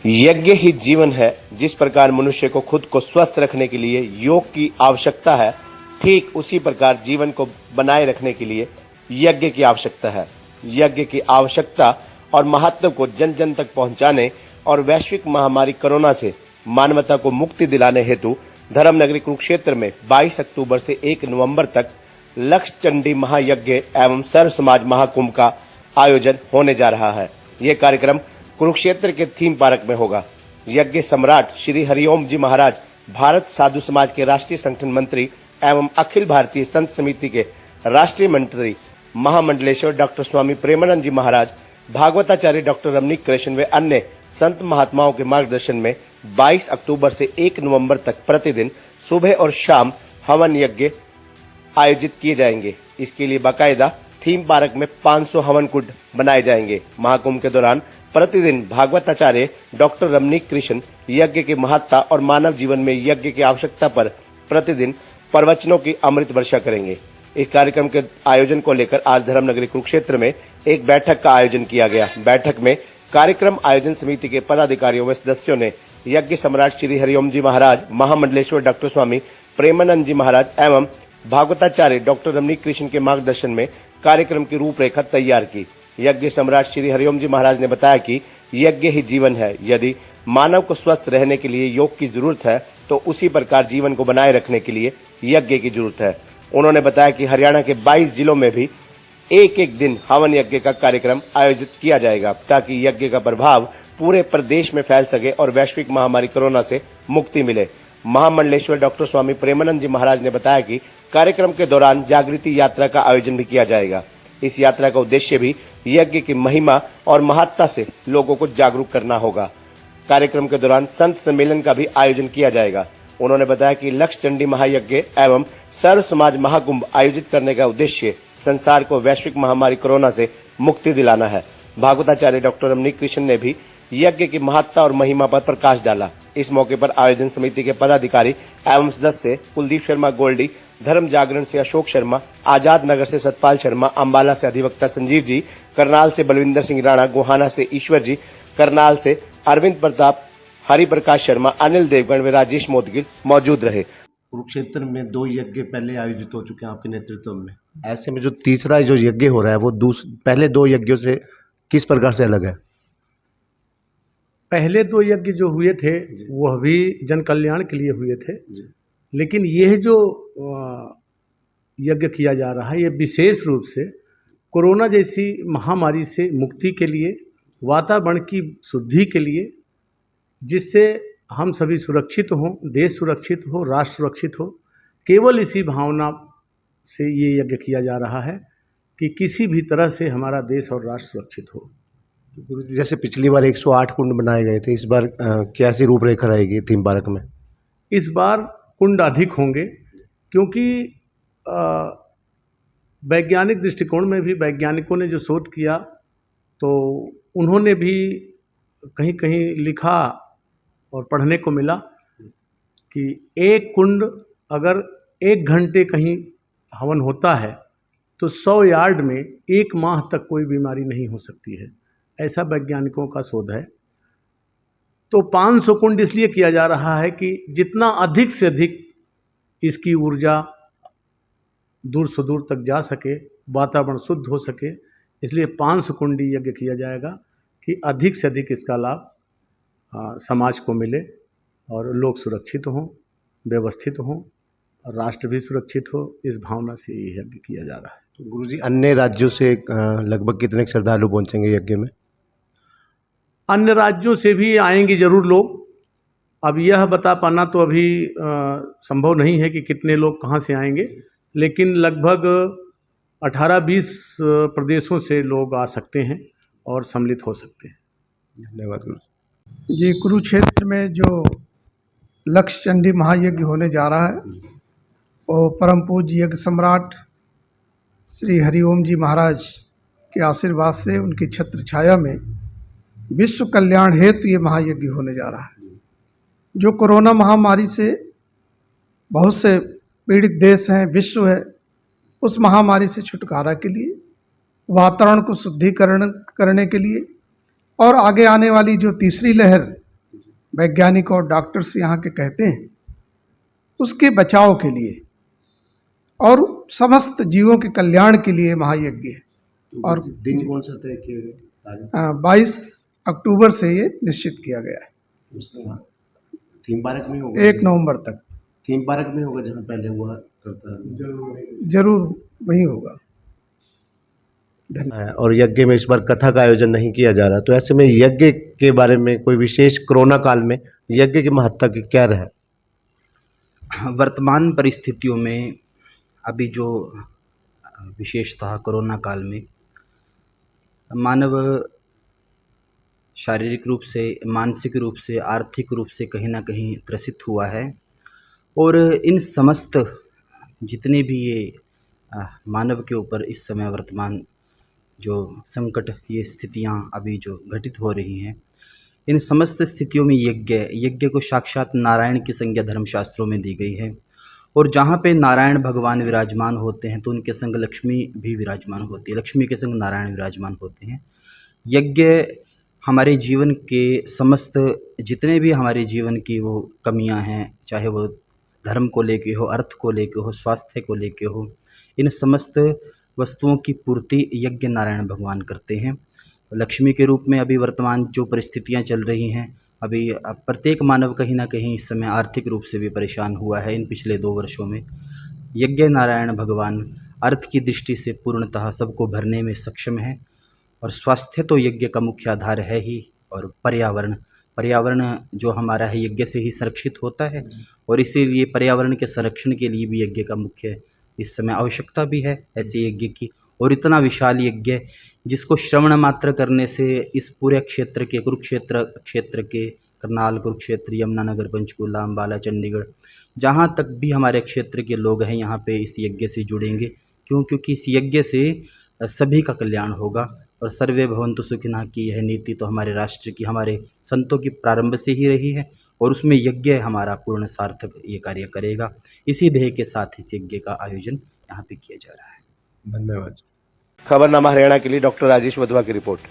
यज्ञ ही जीवन है। जिस प्रकार मनुष्य को खुद को स्वस्थ रखने के लिए योग की आवश्यकता है, ठीक उसी प्रकार जीवन को बनाए रखने के लिए यज्ञ की आवश्यकता है। यज्ञ की आवश्यकता और महत्व को जन जन तक पहुंचाने और वैश्विक महामारी कोरोना से मानवता को मुक्ति दिलाने हेतु धर्मनगरी कुरुक्षेत्र में 22 अक्टूबर से 1 नवंबर तक लक्ष्य चंडी महायज्ञ एवं सर्व समाज महाकुंभ का आयोजन होने जा रहा है। यह कार्यक्रम कुरुक्षेत्र के थीम पार्क में होगा। यज्ञ सम्राट श्री हरिओम जी महाराज, भारत साधु समाज के राष्ट्रीय संगठन मंत्री एवं अखिल भारतीय संत समिति के राष्ट्रीय मंत्री महामंडलेश्वर डॉक्टर स्वामी प्रेमानंद जी महाराज, भागवताचार्य डॉक्टर रमणीक कृष्ण व अन्य संत महात्माओं के मार्गदर्शन में 22 अक्टूबर से 1 नवंबर तक प्रतिदिन सुबह और शाम हवन यज्ञ आयोजित किए जाएंगे। इसके लिए बाकायदा थीम पार्क में 500 हवन कुंड बनाए जाएंगे। महाकुंभ के दौरान प्रतिदिन भागवताचार्य डॉक्टर रमणीक कृष्ण यज्ञ की महत्ता और मानव जीवन में यज्ञ की आवश्यकता पर प्रतिदिन प्रवचनों की अमृत वर्षा करेंगे। इस कार्यक्रम के आयोजन को लेकर आज धर्मनगरी कुरुक्षेत्र में एक बैठक का आयोजन किया गया। बैठक में कार्यक्रम आयोजन समिति के पदाधिकारियों व सदस्यों ने यज्ञ सम्राट श्री हरिओम जी महाराज, महामंडलेश्वर डॉक्टर स्वामी प्रेमानंद जी महाराज एवं भागवताचार्य डॉक्टर रमणीक कृष्ण के मार्गदर्शन में कार्यक्रम की रूपरेखा तैयार की। यज्ञ सम्राट श्री हरिओम जी महाराज ने बताया कि यज्ञ ही जीवन है। यदि मानव को स्वस्थ रहने के लिए योग की जरूरत है, तो उसी प्रकार जीवन को बनाए रखने के लिए यज्ञ की जरूरत है। उन्होंने बताया कि हरियाणा के 22 जिलों में भी एक एक दिन हवन यज्ञ का कार्यक्रम आयोजित किया जाएगा, ताकि यज्ञ का प्रभाव पूरे प्रदेश में फैल सके और वैश्विक महामारी कोरोना से मुक्ति मिले। महामंडलेश्वर डॉक्टर स्वामी प्रेमानंद जी महाराज ने बताया कि कार्यक्रम के दौरान जागृति यात्रा का आयोजन भी किया जाएगा। इस यात्रा का उद्देश्य भी यज्ञ की महिमा और महत्ता से लोगों को जागरूक करना होगा। कार्यक्रम के दौरान संत सम्मेलन का भी आयोजन किया जाएगा। उन्होंने बताया कि लक्ष्य चंडी महायज्ञ एवं सर्व समाज महाकुंभ आयोजित करने का उद्देश्य संसार को वैश्विक महामारी कोरोना से मुक्ति दिलाना है। भागवताचार्य डॉक्टर रमणीक कृष्ण ने भी यज्ञ की महत्ता और महिमा पर प्रकाश डाला। इस मौके पर आयोजन समिति के पदाधिकारी एवं सदस्य कुलदीप शर्मा गोल्डी, धर्म जागरण से अशोक शर्मा, आजाद नगर से सतपाल शर्मा, अंबाला से अधिवक्ता संजीव जी, करनाल से बलविंदर सिंह राणा, गोहाना से ईश्वर जी, करनाल से अरविंद प्रताप, हरिप्रकाश शर्मा, अनिल देवगण व राजेश मोदगिल मौजूद रहे। कुरुक्षेत्र में 2 यज्ञ पहले आयोजित हो चुके हैं आपके नेतृत्व में। ऐसे में जो तीसरा जो यज्ञ हो रहा है वो पहले 2 यज्ञों से किस प्रकार से अलग है? पहले 2 यज्ञ जो हुए थे वो भी जन कल्याण के लिए हुए थे, लेकिन यह जो यज्ञ किया जा रहा है ये विशेष रूप से कोरोना जैसी महामारी से मुक्ति के लिए, वातावरण की शुद्धि के लिए, जिससे हम सभी सुरक्षित हों, देश सुरक्षित हो, राष्ट्र सुरक्षित हो। केवल इसी भावना से ये यज्ञ किया जा रहा है कि किसी भी तरह से हमारा देश और राष्ट्र सुरक्षित हो। गुरु जी, जैसे पिछली बार 108 कुंड बनाए गए थे, इस बार कैसी रूपरेखा रहेगी थीम पार्क में? इस बार कुंड अधिक होंगे, क्योंकि वैज्ञानिक दृष्टिकोण में भी वैज्ञानिकों ने जो शोध किया तो उन्होंने भी कहीं कहीं लिखा और पढ़ने को मिला कि एक कुंड अगर 1 घंटे कहीं हवन होता है तो 100 यार्ड में 1 माह तक कोई बीमारी नहीं हो सकती है। ऐसा वैज्ञानिकों का शोध है। तो 500 कुंड इसलिए किया जा रहा है कि जितना अधिक से अधिक इसकी ऊर्जा दूर से दूर तक जा सके, वातावरण शुद्ध हो सके, इसलिए 500 कुंडी यज्ञ किया जाएगा कि अधिक से अधिक इसका लाभ समाज को मिले और लोग सुरक्षित हों, व्यवस्थित हों, राष्ट्र भी सुरक्षित हो। इस भावना से ये यज्ञ किया जा रहा है। तो गुरुजी, अन्य राज्यों से लगभग कितने श्रद्धालु पहुंचेंगे यज्ञ में? अन्य राज्यों से भी आएंगे जरूर लोग। अब यह बता पाना तो अभी संभव नहीं है कि कितने लोग कहाँ से आएंगे, लेकिन लगभग 18-20 प्रदेशों से लोग आ सकते हैं और सम्मिलित हो सकते हैं। धन्यवाद गुरु जी। कुरुक्षेत्र में जो लक्ष्य चंडी महायज्ञ होने जा रहा है वो परम पूज्य यज्ञ सम्राट श्री हरिओम जी महाराज के आशीर्वाद से, उनकी छत्र छाया में विश्व कल्याण हेतु ये महायज्ञ होने जा रहा है। जो कोरोना महामारी से बहुत से पीड़ित देश हैं, विश्व है, उस महामारी से छुटकारा के लिए, वातावरण को शुद्धिकरण करने के लिए और आगे आने वाली जो तीसरी लहर वैज्ञानिक और डॉक्टर्स यहाँ के कहते हैं, उसके बचाव के लिए और समस्त जीवों के कल्याण के लिए महायज्ञ है। और दिन कौन सा तय किया गया? 22 अक्टूबर से ये निश्चित किया गया है, थीम पार्क में होगा? 1 नवंबर तक। थीम पार्क में होगा जहाँ पहले हुआ करता है? जरूर वही होगा। और यज्ञ में इस बार कथा का आयोजन नहीं किया जा रहा, तो ऐसे में यज्ञ के बारे में कोई विशेष कोरोना काल में यज्ञ की महत्ता की क्या रहा? वर्तमान परिस्थितियों में अभी जो विशेषतः कोरोना काल में मानव शारीरिक रूप से, मानसिक रूप से, आर्थिक रूप से कहीं ना कहीं त्रसित हुआ है। और इन समस्त जितने भी ये मानव के ऊपर इस समय वर्तमान जो संकट, ये स्थितियां अभी जो घटित हो रही हैं, इन समस्त स्थितियों में यज्ञ को साक्षात नारायण की संज्ञा धर्मशास्त्रों में दी गई है। और जहाँ पे नारायण भगवान विराजमान होते हैं तो उनके संग लक्ष्मी भी विराजमान होती है, लक्ष्मी के संग नारायण विराजमान होते हैं। यज्ञ हमारे जीवन के समस्त जितने भी हमारे जीवन की वो कमियां हैं, चाहे वो धर्म को लेके हो, अर्थ को लेके हो, स्वास्थ्य को लेके हो, इन समस्त वस्तुओं की पूर्ति यज्ञ नारायण भगवान करते हैं। लक्ष्मी के रूप में अभी वर्तमान जो परिस्थितियां चल रही हैं, अभी प्रत्येक मानव कहीं ना कहीं इस समय आर्थिक रूप से भी परेशान हुआ है। इन पिछले 2 वर्षों में यज्ञ नारायण भगवान अर्थ की दृष्टि से पूर्णतः सबको भरने में सक्षम है। और स्वास्थ्य तो यज्ञ का मुख्य आधार है ही, और पर्यावरण जो हमारा है यज्ञ से ही संरक्षित होता है। और इसीलिए पर्यावरण के संरक्षण के लिए भी यज्ञ का मुख्य इस समय आवश्यकता भी है, ऐसे यज्ञ की। और इतना विशाल यज्ञ जिसको श्रवण मात्र करने से इस पूरे क्षेत्र के, कुरुक्षेत्र क्षेत्र के, करनाल, कुरुक्षेत्र, यमुनानगर, पंचकूला, अम्बाला, चंडीगढ़, जहाँ तक भी हमारे क्षेत्र के लोग हैं यहाँ पे इस यज्ञ से जुड़ेंगे। क्योंकि इस यज्ञ से सभी का कल्याण होगा। और सर्वे भवन्तु सुखिनः की यह नीति तो हमारे राष्ट्र की, हमारे संतों की प्रारंभ से ही रही है, और उसमें यज्ञ हमारा पूर्ण सार्थक ये कार्य करेगा। इसी ध्येय के साथ इस यज्ञ का आयोजन यहाँ पे किया जा रहा है। धन्यवाद। खबरनामा हरियाणा के लिए डॉक्टर राजेश वधवा की रिपोर्ट।